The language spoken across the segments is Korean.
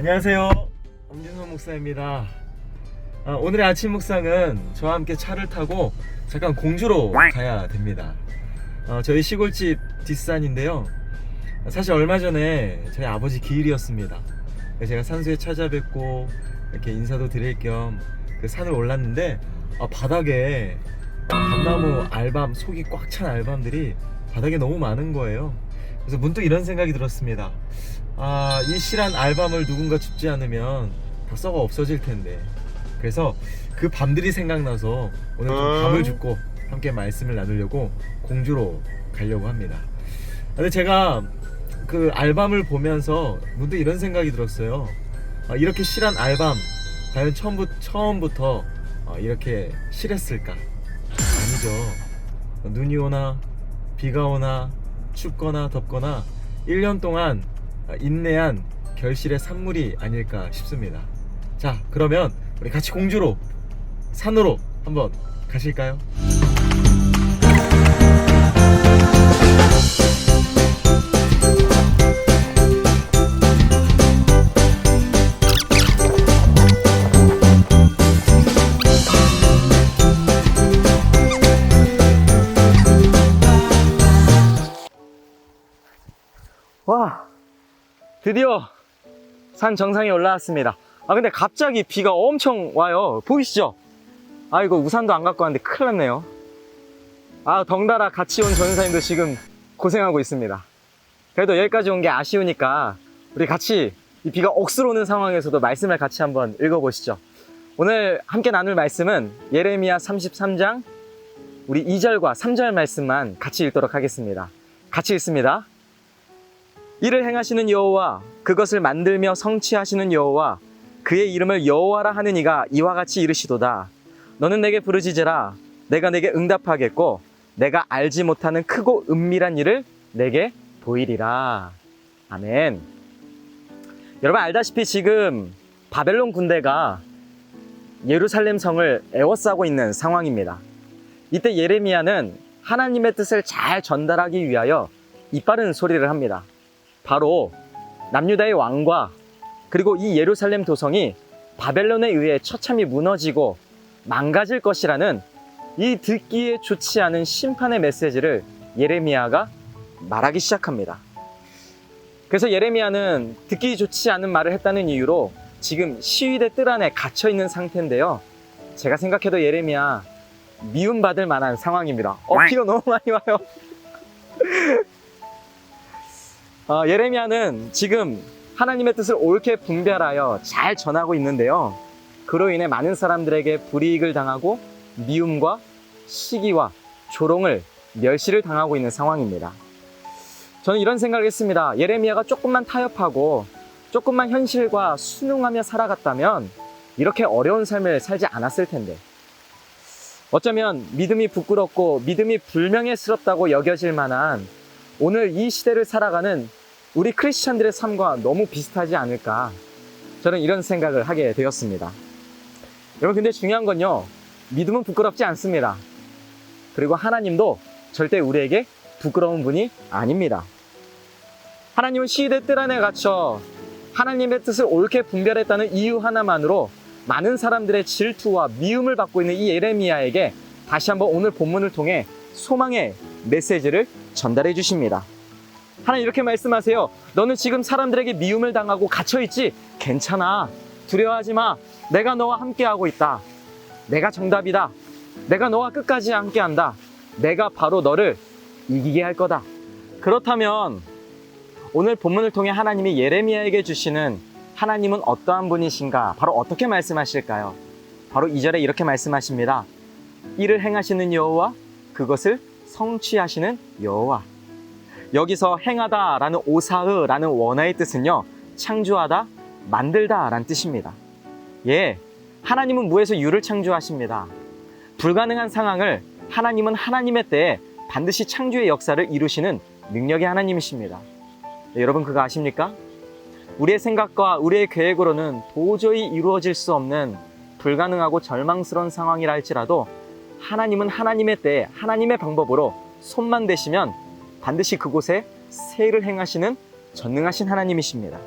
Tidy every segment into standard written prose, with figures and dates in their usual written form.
안녕하세요. 엄진선 목사입니다. 오늘의 아침 묵상은 저와 함께 차를 타고 잠깐 공주로 가야 됩니다. 저희 시골집 뒷산인데요. 사실 얼마 전에 저희 아버지 기일이었습니다. 제가 산소에 찾아뵙고 이렇게 인사도 드릴 겸 그 산을 올랐는데 바닥에 감나무 알밤, 속이 꽉 찬 알밤들이 바닥에 너무 많은 거예요. 그래서 문득 이런 생각이 들었습니다. 이 실한 알밤을 누군가 줍지 않으면 다 썩어 없어질 텐데. 그래서 그 밤들이 생각나서 오늘 좀 밤을 줍고 함께 말씀을 나누려고 공주로 가려고 합니다. 근데 제가 그 알밤을 보면서 문득 이런 생각이 들었어요. 이렇게 실한 알밤 과연 처음부터 이렇게 실했을까? 아니죠. 눈이 오나 비가 오나 춥거나 덥거나 1년 동안 인내한 결실의 산물이 아닐까 싶습니다. 자, 그러면 우리 같이 공주로 산으로 한번 가실까요? 와, 드디어 산 정상에 올라왔습니다. 근데 갑자기 비가 엄청 와요. 보이시죠? 이거 우산도 안 갖고 왔는데 큰일 났네요. 덩달아 같이 온 전사님도 지금 고생하고 있습니다. 그래도 여기까지 온 게 아쉬우니까 우리 같이 이 비가 억수로 오는 상황에서도 말씀을 같이 한번 읽어보시죠. 오늘 함께 나눌 말씀은 예레미야 33장 우리 2절과 3절 말씀만 같이 읽도록 하겠습니다. 같이 읽습니다. 이를 행하시는 여호와, 그것을 만들며 성취하시는 여호와, 그의 이름을 여호와라 하는 이가 이와 같이 이르시도다. 너는 내게 부르짖으라. 내가 내게 응답하겠고 내가 알지 못하는 크고 은밀한 일을 내게 보이리라. 아멘. 여러분 알다시피 지금 바벨론 군대가 예루살렘 성을 에워싸고 있는 상황입니다. 이때 예레미야는 하나님의 뜻을 잘 전달하기 위하여 이빠른 소리를 합니다. 바로 남유다의 왕과 그리고 이 예루살렘 도성이 바벨론에 의해 처참히 무너지고 망가질 것이라는 이 듣기에 좋지 않은 심판의 메시지를 예레미야가 말하기 시작합니다. 그래서 예레미야는 듣기 좋지 않은 말을 했다는 이유로 지금 시위대 뜰 안에 갇혀 있는 상태인데요. 제가 생각해도 예레미야 미움받을 만한 상황입니다. 비가 너무 많이 와요. 예레미야는 지금 하나님의 뜻을 옳게 분별하여 잘 전하고 있는데요. 그로 인해 많은 사람들에게 불이익을 당하고 미움과 시기와 조롱을 멸시를 당하고 있는 상황입니다. 저는 이런 생각을 했습니다. 예레미야가 조금만 타협하고 조금만 현실과 순응하며 살아갔다면 이렇게 어려운 삶을 살지 않았을 텐데, 어쩌면 믿음이 부끄럽고 믿음이 불명예스럽다고 여겨질 만한 오늘 이 시대를 살아가는 우리 크리스찬들의 삶과 너무 비슷하지 않을까, 저는 이런 생각을 하게 되었습니다. 여러분, 근데 중요한 건요, 믿음은 부끄럽지 않습니다. 그리고 하나님도 절대 우리에게 부끄러운 분이 아닙니다. 하나님은 시대 뜰 안에 갇혀 하나님의 뜻을 옳게 분별했다는 이유 하나만으로 많은 사람들의 질투와 미움을 받고 있는 이 예레미야에게 다시 한번 오늘 본문을 통해 소망의 메시지를 전달해 주십니다. 하나님 이렇게 말씀하세요. 너는 지금 사람들에게 미움을 당하고 갇혀있지? 괜찮아. 두려워하지 마. 내가 너와 함께하고 있다. 내가 정답이다. 내가 너와 끝까지 함께한다. 내가 바로 너를 이기게 할 거다. 그렇다면 오늘 본문을 통해 하나님이 예레미야에게 주시는 하나님은 어떠한 분이신가? 바로 어떻게 말씀하실까요? 바로 2절에 이렇게 말씀하십니다. 이를 행하시는 여호와, 그것을 성취하시는 여호와. 여기서 행하다 라는 오사흐라는 원어의 뜻은요, 창조하다, 만들다 라는 뜻입니다. 하나님은 무에서 유를 창조하십니다. 불가능한 상황을 하나님은 하나님의 때에 반드시 창조의 역사를 이루시는 능력의 하나님이십니다. 여러분 그거 아십니까? 우리의 생각과 우리의 계획으로는 도저히 이루어질 수 없는 불가능하고 절망스러운 상황이라 할지라도 하나님은 하나님의 때에 하나님의 방법으로 손만 대시면 반드시 그곳에 세일을 행하시는 전능하신 하나님이십니다.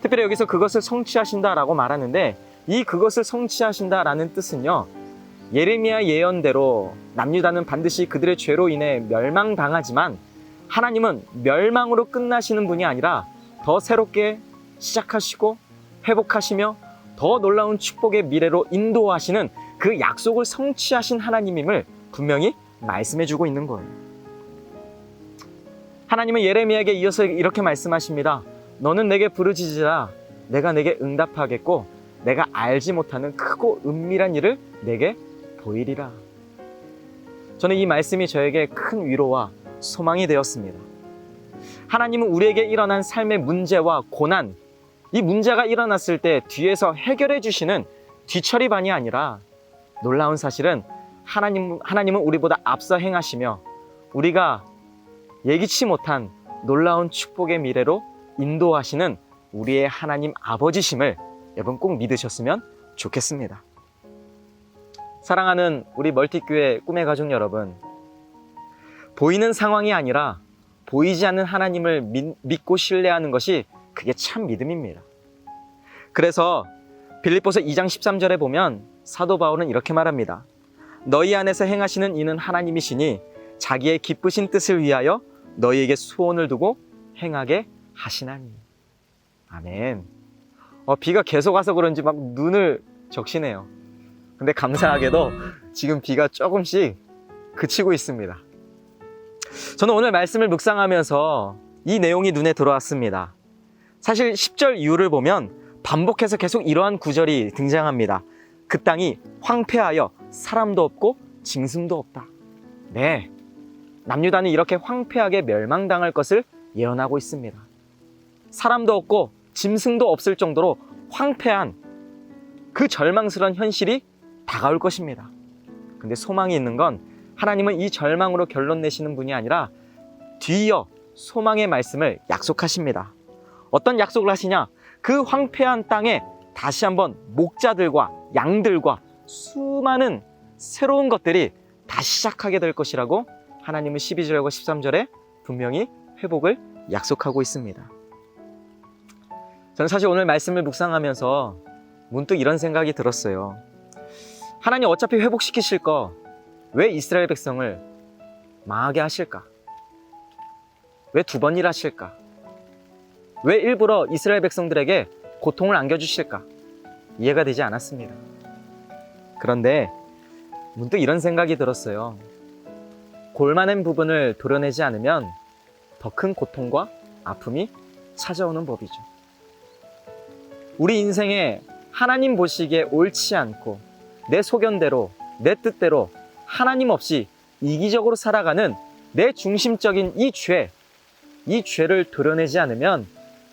특별히 여기서 그것을 성취하신다라고 말하는데, 이 그것을 성취하신다라는 뜻은요, 예레미야 예언대로 남유다는 반드시 그들의 죄로 인해 멸망당하지만 하나님은 멸망으로 끝나시는 분이 아니라 더 새롭게 시작하시고 회복하시며 더 놀라운 축복의 미래로 인도하시는 그 약속을 성취하신 하나님임을 분명히 말씀해주고 있는 거예요. 하나님은 예레미야에게 이어서 이렇게 말씀하십니다. 너는 내게 부르짖으라. 내가 내게 응답하겠고 내가 알지 못하는 크고 은밀한 일을 내게 보이리라. 저는 이 말씀이 저에게 큰 위로와 소망이 되었습니다. 하나님은 우리에게 일어난 삶의 문제와 고난, 이 문제가 일어났을 때 뒤에서 해결해 주시는 뒤처리반이 아니라, 놀라운 사실은 하나님은 우리보다 앞서 행하시며 우리가 예기치 못한 놀라운 축복의 미래로 인도하시는 우리의 하나님 아버지심을 여러분 꼭 믿으셨으면 좋겠습니다. 사랑하는 우리 멀티교회 꿈의 가족 여러분, 보이는 상황이 아니라 보이지 않는 하나님을 믿고 신뢰하는 것이 그게 참 믿음입니다. 그래서 빌립보서 2장 13절에 보면 사도 바울은 이렇게 말합니다. 너희 안에서 행하시는 이는 하나님이시니 자기의 기쁘신 뜻을 위하여 너희에게 소원을 두고 행하게 하시나니. 아멘. 비가 계속 와서 그런지 막 눈을 적시네요. 근데 감사하게도 지금 비가 조금씩 그치고 있습니다. 저는 오늘 말씀을 묵상하면서 이 내용이 눈에 들어왔습니다. 사실 10절 이후를 보면 반복해서 계속 이러한 구절이 등장합니다. 그 땅이 황폐하여 사람도 없고 짐승도 없다. 네, 남유다는 이렇게 황폐하게 멸망당할 것을 예언하고 있습니다. 사람도 없고 짐승도 없을 정도로 황폐한 그 절망스러운 현실이 다가올 것입니다. 근데 소망이 있는 건 하나님은 이 절망으로 결론 내시는 분이 아니라 뒤이어 소망의 말씀을 약속하십니다. 어떤 약속을 하시냐? 그 황폐한 땅에 다시 한번 목자들과 양들과 수많은 새로운 것들이 다시 시작하게 될 것이라고 하나님은 12절과 13절에 분명히 회복을 약속하고 있습니다. 저는 사실 오늘 말씀을 묵상하면서 문득 이런 생각이 들었어요. 하나님 어차피 회복시키실 거 왜 이스라엘 백성을 망하게 하실까? 왜 두 번 일하실까? 왜 일부러 이스라엘 백성들에게 고통을 안겨주실까? 이해가 되지 않았습니다. 그런데 문득 이런 생각이 들었어요. 골마낸 부분을 도려내지 않으면 더 큰 고통과 아픔이 찾아오는 법이죠. 우리 인생에 하나님 보시기에 옳지 않고 내 소견대로, 내 뜻대로 하나님 없이 이기적으로 살아가는 내 중심적인 이 죄를 도려내지 않으면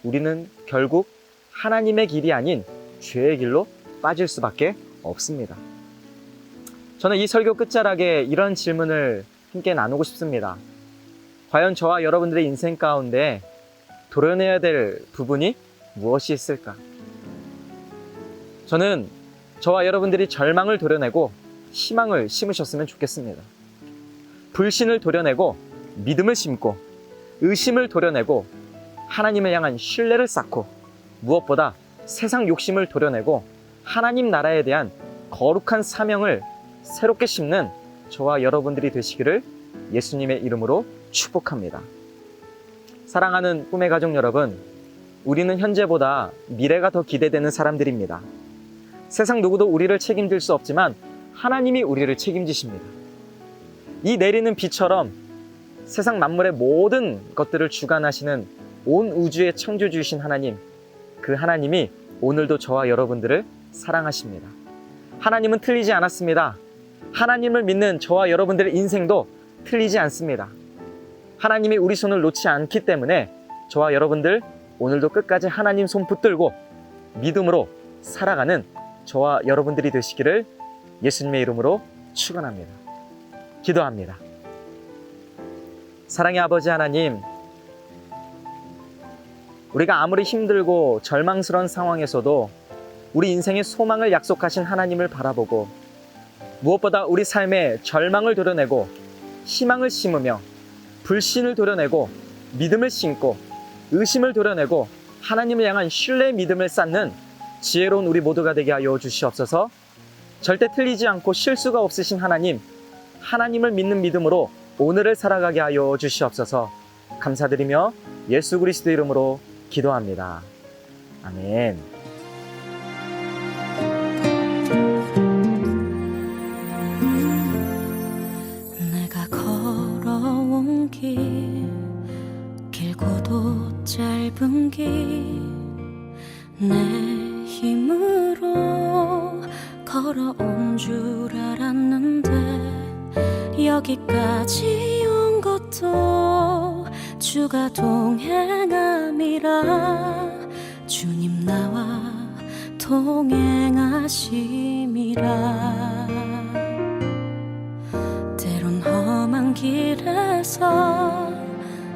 우리는 결국 하나님의 길이 아닌 죄의 길로 빠질 수밖에 없습니다. 저는 이 설교 끝자락에 이런 질문을 함께 나누고 싶습니다. 과연 저와 여러분들의 인생 가운데 도려내야 될 부분이 무엇이 있을까? 저는 저와 여러분들이 절망을 도려내고 희망을 심으셨으면 좋겠습니다. 불신을 도려내고 믿음을 심고 의심을 도려내고 하나님을 향한 신뢰를 쌓고 무엇보다 세상 욕심을 도려내고 하나님 나라에 대한 거룩한 사명을 새롭게 심는 저와 여러분들이 되시기를 예수님의 이름으로 축복합니다. 사랑하는 꿈의 가족 여러분, 우리는 현재보다 미래가 더 기대되는 사람들입니다. 세상 누구도 우리를 책임질 수 없지만 하나님이 우리를 책임지십니다. 이 내리는 비처럼 세상 만물의 모든 것들을 주관하시는 온 우주의 창조주이신 하나님, 그 하나님이 오늘도 저와 여러분들을 사랑하십니다. 하나님은 틀리지 않았습니다. 하나님을 믿는 저와 여러분들의 인생도 틀리지 않습니다. 하나님이 우리 손을 놓지 않기 때문에 저와 여러분들 오늘도 끝까지 하나님 손 붙들고 믿음으로 살아가는 저와 여러분들이 되시기를 예수님의 이름으로 축원합니다. 기도합니다. 사랑의 아버지 하나님, 우리가 아무리 힘들고 절망스러운 상황에서도 우리 인생의 소망을 약속하신 하나님을 바라보고 무엇보다 우리 삶에 절망을 도려내고 희망을 심으며 불신을 도려내고 믿음을 심고 의심을 도려내고 하나님을 향한 신뢰의 믿음을 쌓는 지혜로운 우리 모두가 되게 하여 주시옵소서. 절대 틀리지 않고 실수가 없으신 하나님, 하나님을 믿는 믿음으로 오늘을 살아가게 하여 주시옵소서. 감사드리며 예수 그리스도 이름으로 기도합니다. 아멘. 내가 걸어온 길 길고도 짧은 길 내 힘으로 걸어온 줄 알았는데 여기까지 온 것도 주가 동행함이라 주님 나와 동행하심이라 때론 험한 길에서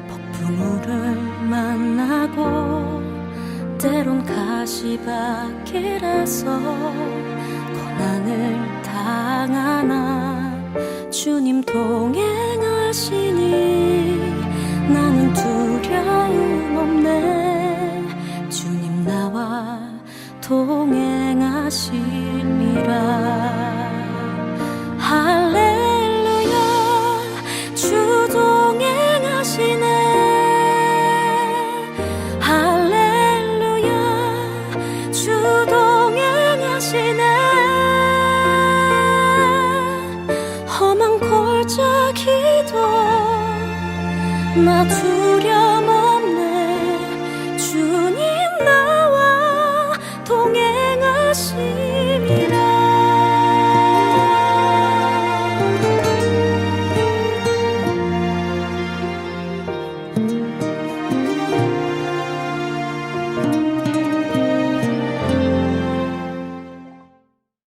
폭풍우를 만나고 때론 가시밭길에서 고난을 당하나 주님 동행하시니 나는 두려움 없네 주님 나와 동행하심이라 할렐루야 주 동행하시네 할렐루야 주 동행하시네 험한 골짜기도 나 두려움 없네 주님 나와 동행하심이라